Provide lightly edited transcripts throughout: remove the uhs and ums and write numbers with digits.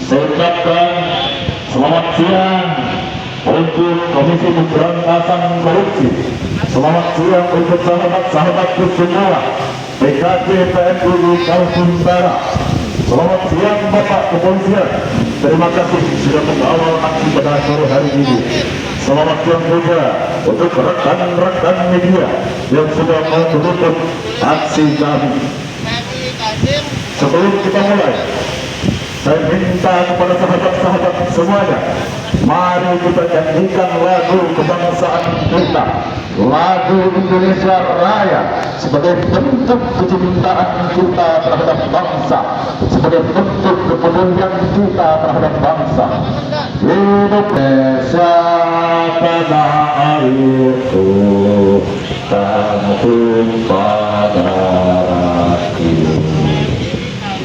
Saya ucapkan selamat siang untuk Komisi Pemberantasan Korupsi. Selamat siang untuk sahabat-sahabatku semua PKJ PNUI Kaltim Perak. Selamat siang Bapak Kepolisian. Terima kasih sudah mengawal aksi pada sore hari ini. Selamat siang juga untuk rekan-rekan media yang sudah menutup aksi kami. Sebelum kita mulai, saya minta kepada sahabat-sahabat semuanya, mari kita nyanyikan lagu kebangsaan kita, lagu Indonesia Raya, sebagai bentuk kecintaan kita terhadap bangsa, sebagai bentuk kepedulian kita terhadap bangsa. Hidup Indonesia tanah airku, tanah tumpah darahku.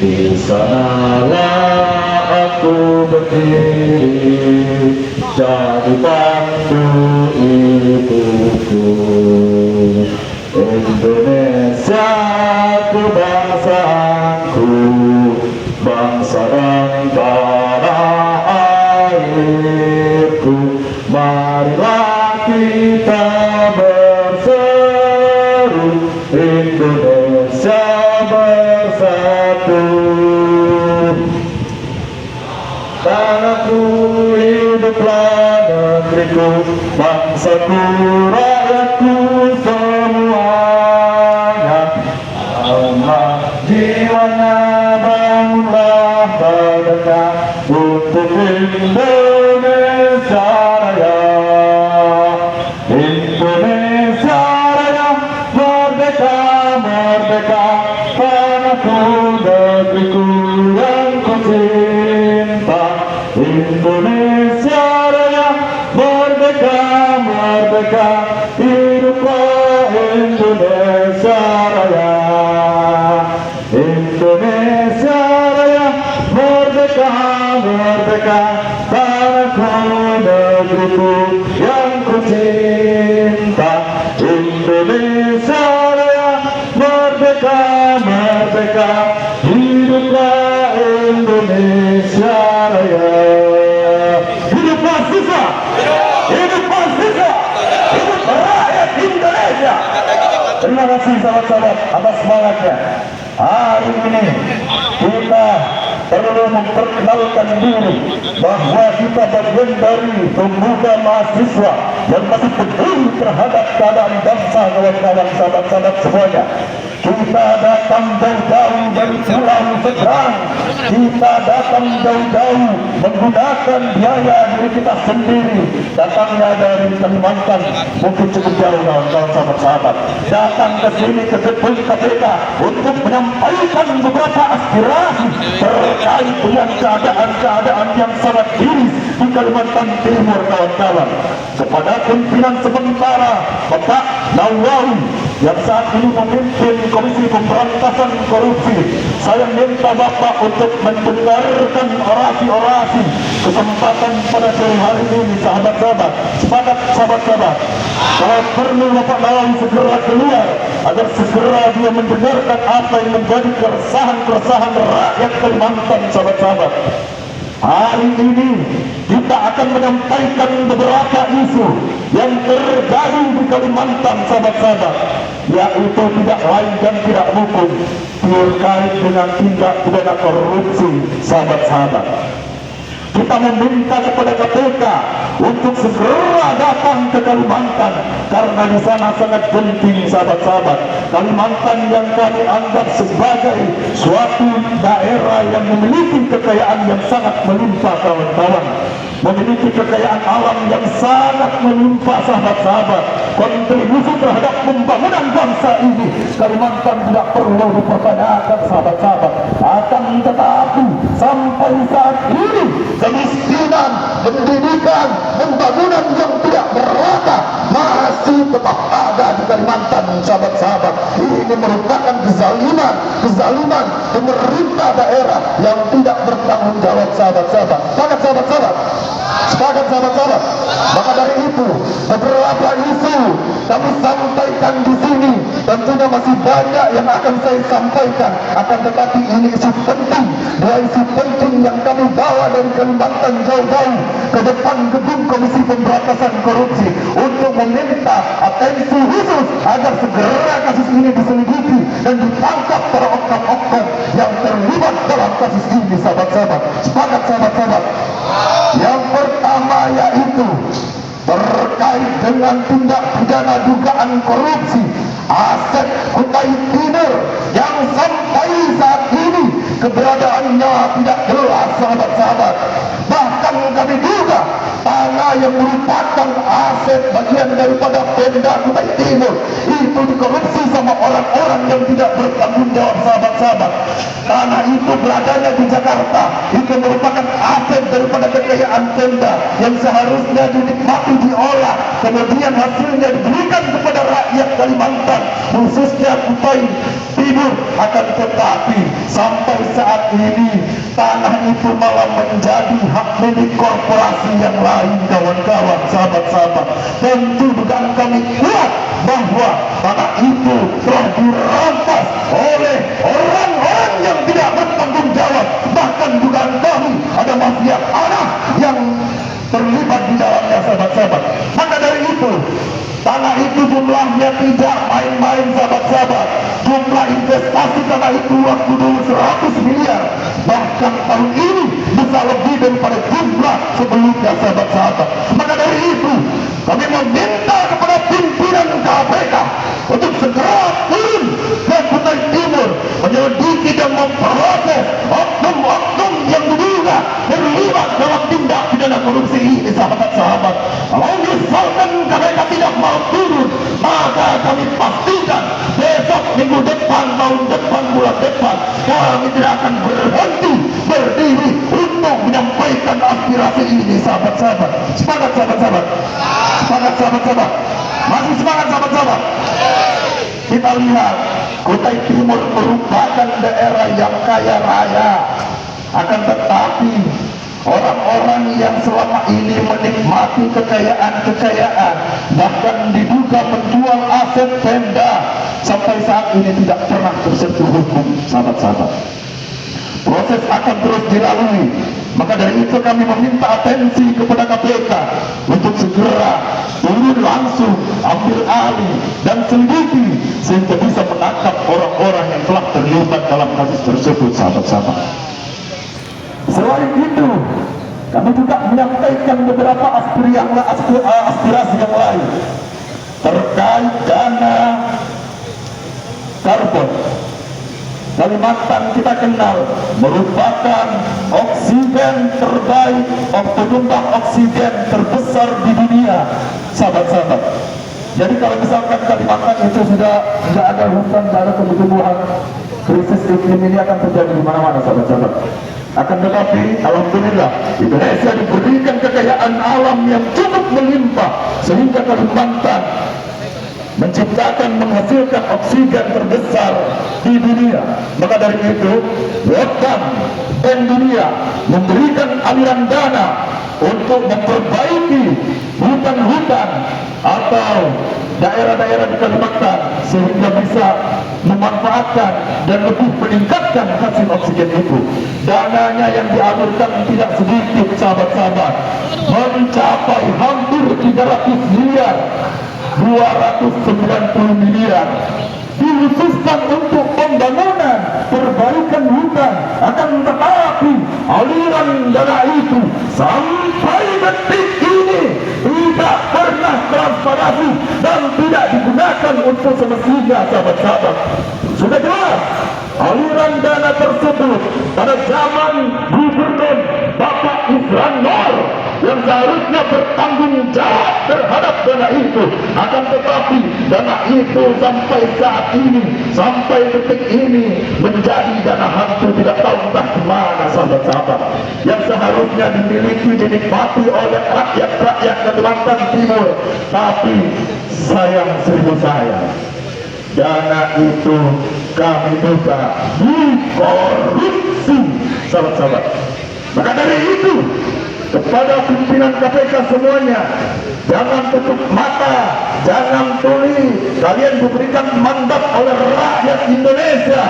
Di sanalah aku berdiri, jadi bantu ibuku. Indonesia kebangsaanku, bangsa dan tanah airku. Marilah kita berseru, Indonesia bersatu. Tanahku, hiduplah negeriku, bangsaku, rakyatku semuanya. Allah jiwanya, bangunlah badannya untuk Indonesia Raya. Indonesia Raya, merdeka, merdeka, tanahku, negeriku yang ku cinta. Indonesia Raya, merdeka, merdeka, hiduplah Indonesia Raya. Indonesia Raya, merdeka, merdeka, tanahku, negeriku yang ku cinta. Indonesia Raya, merdeka, merdeka, hiduplah Indonesia Raya. Hidup mahasiswa, hidup mahasiswa, hidup rakyat Indonesia. Terima kasih sahabat-sahabat atas semangatnya. Hari ini kita perlu memperkenalkan diri bahwa kita bagian dari pemuda mahasiswa yang masih peduli terhadap keadaan bangsa. Kawan-kawan, sahabat-sahabat semuanya, kita datang jauh-jauh dari pulau seberang, kita datang jauh-jauh menggunakan biaya diri kita sendiri, datangnya dari Kalimantan, mungkin cukup jauh kawan-kawan, sahabat-sahabat, datang ke sini ke gedung KPK untuk menyampaikan beberapa aspirasi terkait dengan keadaan-keadaan yang sangat miris di Kalimantan Timur, kawan-kawan. Kepada pimpinan sementara Bapak Nawawi yang saat ini memimpin Komisi Pemberantasan Korupsi, saya minta Bapak untuk mendengarkan orasi-orasi kesempatan pada sore hari ini. Sahabat-sahabat, sepakat sahabat-sahabat, kalau perlu Bapak Nawawi segera keluar agar segera dia mendengarkan apa yang menjadi keresahan-keresahan rakyat Kalimantan. Sahabat-sahabat, hari ini kita akan menyampaikan beberapa isu yang terjadi di Kalimantan, sahabat-sahabat, yaitu tidak lain dan tidak bukan terkait dengan tindak pidana korupsi. Sahabat-sahabat, kita meminta kepada KPK untuk segera datang ke Kalimantan karena di sana sangat penting, sahabat-sahabat. Kalimantan yang kami anggap sebagai suatu daerah yang memiliki kekayaan yang sangat melimpah, kawan-kawan, memiliki kekayaan alam yang sangat melimpah, sahabat-sahabat. Kontribusi terhadap pembangunan bangsa ini Kalimantan tidak perlu dipertanyakan, sahabat-sahabat. Akan tetapi sampai saat ini kemiskinan, pendidikan, pembangunan yang tidak merata masih tetap ada di Kalimantan, sahabat-sahabat. Ini merupakan kezaliman pemerintah daerah yang tidak bertanggung jawab, sahabat-sahabat. Sangat, sahabat-sahabat. Sepakat sahabat-sahabat. Maka dari itu beberapa isu kami sampaikan di sini. Tentunya masih banyak yang akan saya sampaikan. Akan tetapi ini isu penting. Dua isu penting yang kami bawa dari Kalimantan jauh-jauh ke depan gedung Komisi Pemberantasan Korupsi untuk meminta atensi khusus agar segera kasus ini diselidiki dan ditangkap para oknum-oknum yang terlibat dalam kasus ini, sahabat-sahabat. Sepakat sahabat-sahabat. Yang pertama yaitu terkait dengan tindak pidana dugaan korupsi aset Kutai Timur yang sampai saat ini keberadaannya tidak jelas, sahabat-sahabat. Bahkan kami duga tanah yang merupakan aset bagian daripada Pemda Kutai Timur itu dikorupsi sama orang-orang yang tidak bertanggung jawab, sahabat-sahabat. Tanah itu beradanya di Jakarta, itu merupakan aset daripada kekayaan Pemda yang seharusnya dinikmati, diolah, kemudian hasilnya diberikan kepada rakyat Kalimantan, khususnya Kutai Timur. Akan tetapi sampai saat ini tanah itu malah menjadi hak milik korporasi yang lain, kawan-kawan, sahabat-sahabat. Tentu dugaan kami kuat bahwa tanah itu telah dirampas oleh orang-orang yang tidak bertanggung jawab. Bahkan dugaan kami ada mafia tanah yang terlibat di dalamnya, sahabat-sahabat. Maka dari itu tanah itu jumlahnya tidak main-main, sahabat-sahabat. Jumlah investasi tanah itu waktu dulu 100 miliar. Bahkan tahun ini bisa lebih daripada jumlah sebelumnya, sahabat-sahabat. Maka dari itu kami meminta kepada pimpinan KPK untuk segera turun ke Kutai Timur, menyelidiki dan memproses oknum-oknum yang diduga terlibat dalam tindak pidana korupsi ini, sahabat-sahabat. Kalau misalkan KPK tidak mau turun, maka kami pastikan besok, minggu depan, tahun depan, bulan depan, kami tidak akan berhenti berdiri untuk menyampaikan aspirasi ini, sahabat-sahabat. Semangat, sahabat-sahabat. Semangat, sahabat-sahabat. Masih semangat, sahabat-sahabat. Kita lihat Kutai Timur merupakan daerah yang kaya raya. Akan tetapi orang-orang yang selama ini menikmati kekayaan-kekayaan, bahkan diduga menjual aset Pemda, sampai saat ini tidak pernah tersentuh hukum, sahabat-sahabat. Proses akan terus dilalui. Maka dari itu kami meminta atensi kepada KPK untuk segera turun langsung, ambil alih dan selidiki sehingga bisa menangkap orang-orang yang telah terlibat dalam kasus tersebut, sahabat-sahabat. Selain itu, kami juga menyampaikan beberapa aspirasi yang lain terkait dana karbon. Kalimantan kita kenal merupakan oksigen terbaik, penyumbang oksigen terbesar di dunia, sahabat-sahabat. Jadi kalau misalkan Kalimantan itu sudah tidak ada hutan, tidak ada tumbuh-tumbuhan, krisis iklim ini akan terjadi di mana-mana, sahabat-sahabat. Akan tetapi alhamdulillah Indonesia diberikan kekayaan alam yang cukup melimpah sehingga Kalimantan menciptakan, menghasilkan oksigen terbesar di dunia. Maka dari itu World Bank dan dunia memberikan aliran dana untuk memperbaiki hutan-hutan atau daerah-daerah di Kalimantan sehingga bisa memanfaatkan dan lebih meningkatkan hasil oksigen itu. Dananya yang dialurkan tidak sedikit, sahabat-sahabat, mencapai hampir 300 miliar, 290 miliar dikhususkan untuk pembangunan perbaikan hutan. Akan tetapi aliran dana itu sampai detik ini tidak pernah transparansi dan tidak digunakan untuk semestinya, sahabat-sahabat. Sudah jelas aliran dana tersebut pada zaman Gubernur Bapak Isran Nur yang seharusnya bertanggung jawab terhadap dana itu. Akan tetapi dana itu sampai saat ini, sampai detik ini menjadi dana hantu, tidak tahu entah kemana, sahabat-sahabat. Yang seharusnya dimiliki, dinikmati oleh rakyat-rakyat Kalimantan Timur. Tapi sayang, seribu sayang, dana itu kami duga dikorupsi, sahabat-sahabat. Maka dari itu kepada pimpinan KPK semuanya, jangan tutup mata, jangan tuli. Kalian diberikan mandat oleh rakyat Indonesia.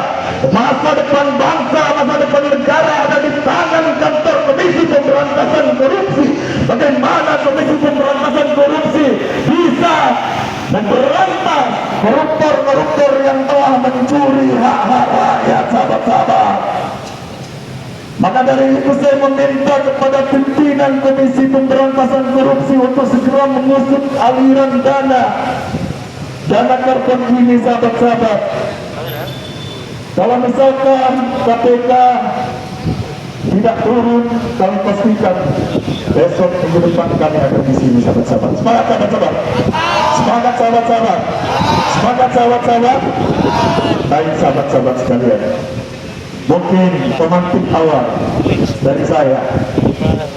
Masa depan bangsa, masa depan negara ada di tangan kantor Komisi Pemberantasan Korupsi. Bagaimana Komisi Pemberantasan Korupsi bisa memberantas koruptor-koruptor yang telah mencuri hak-hak rakyat, sahabat-sahabat? Maka dari itu saya meminta kepada pimpinan Komisi Pemberantasan Korupsi untuk segera mengusut aliran dana karbon ini, sahabat-sahabat. Kalau misalkan KPK tidak turun, kami pastikan besok minggu depan kami akan di sini, sahabat-sahabat. Semangat, sahabat-sahabat. Semangat, sahabat-sahabat. Semangat, sahabat-sahabat. Baik, sahabat-sahabat sekalian, mungkin pemantik awal dari saya.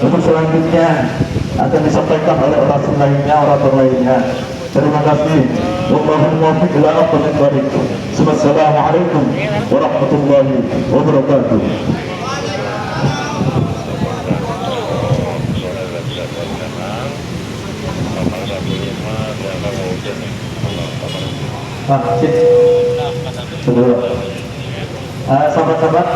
Untuk selanjutnya akan disampaikan oleh orator lainnya. Terima kasih. Wassalamualaikum warahmatullahi wabarakatuh. Wassalamualaikum warahmatullahi wabarakatuh. Sahabat-sahabat,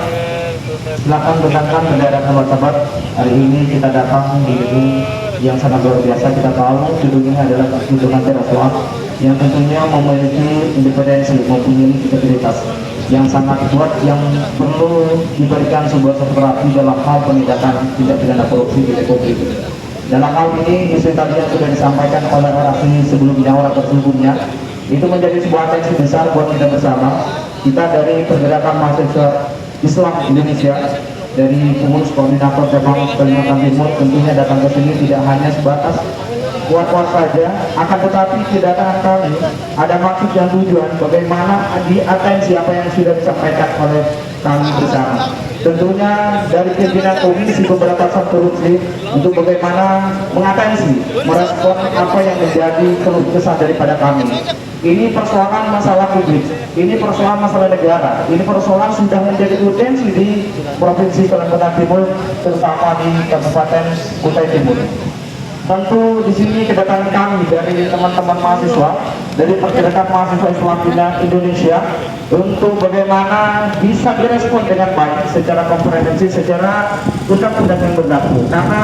silakan tegakkan bendera sahabat-sahabat. Hari ini kita datang di gedung yang sangat luar biasa. Kita tahu gedung ini adalah gedung anti rasuah yang tentunya memiliki independensi, mempunyai integritas yang sangat kuat, yang perlu diberikan sebuah terapi dalam hal penindakan tindak pidana korupsi di Republik. Dalam hal ini, isu tadi yang sudah disampaikan oleh orasi sebelumnya, orator sebelumnya, itu menjadi sebuah atensi besar buat kita bersama. Kita dari Pergerakan Mahasiswa Islam Indonesia, dari pengurus koordinator cabang Kalimantan Timur, tentunya datang ke sini tidak hanya sebatas kuat-kuat saja, akan tetapi kedatangan kami ada maksud dan tujuan bagaimana di atensi apa yang sudah disampaikan oleh kami bersama. Tentunya dari pimpinan Komisi Pemberantasan Korupsi untuk bagaimana mengatensi, merespon apa yang menjadi keluh kesah daripada kami. Ini persoalan masalah publik, ini persoalan masalah negara, ini persoalan sudah menjadi urgensi di Provinsi Kalimantan Timur, terutama di Kabupaten Kutai Timur. Tentu di sini kedatangan kami dari teman-teman mahasiswa dari Pergerakan Mahasiswa Islam Indonesia untuk bagaimana bisa direspon dengan baik secara komprehensif, secara undang-undang yang berlaku. Karena